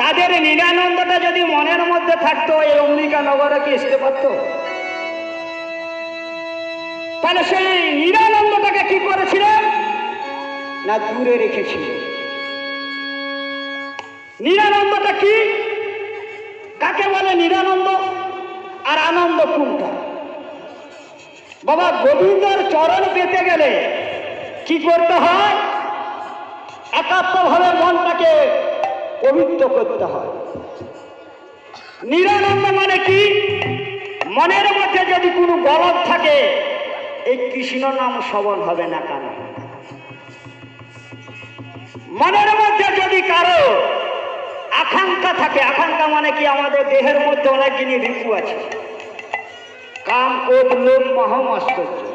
তাদের নিরানন্দটা যদি মনের মধ্যে থাকতো এই অম্বিকা নগরে কি আসতে পারতো? তাহলে সেই নিরানন্দটাকে কি করেছিলেন না দূরে রেখেছিলেন। নিরানন্দটা কি, কাকে বলে নিরানন্দ আর আনন্দ কোনটা? বাবা গোবিন্দর চরণ পেতে গেলে কি করতে হয়? একাত্মভাবে মনটাকে পবিত্র করতে হয়। নিরানন্দ মানে কি? মনের মধ্যে যদি কোনো গলদ থাকে এই কৃষ্ণ নাম শ্রবণ হবে না। কেন? মনের মধ্যে যদি কারো আকাঙ্ক্ষা থাকে, আকাঙ্ক্ষা মানে কি? আমাদের দেহের মধ্যে অনেক জিনিস ঋতু আছে, কাম, ক্রোধ, লোভ, মোহ, মাৎসর্য।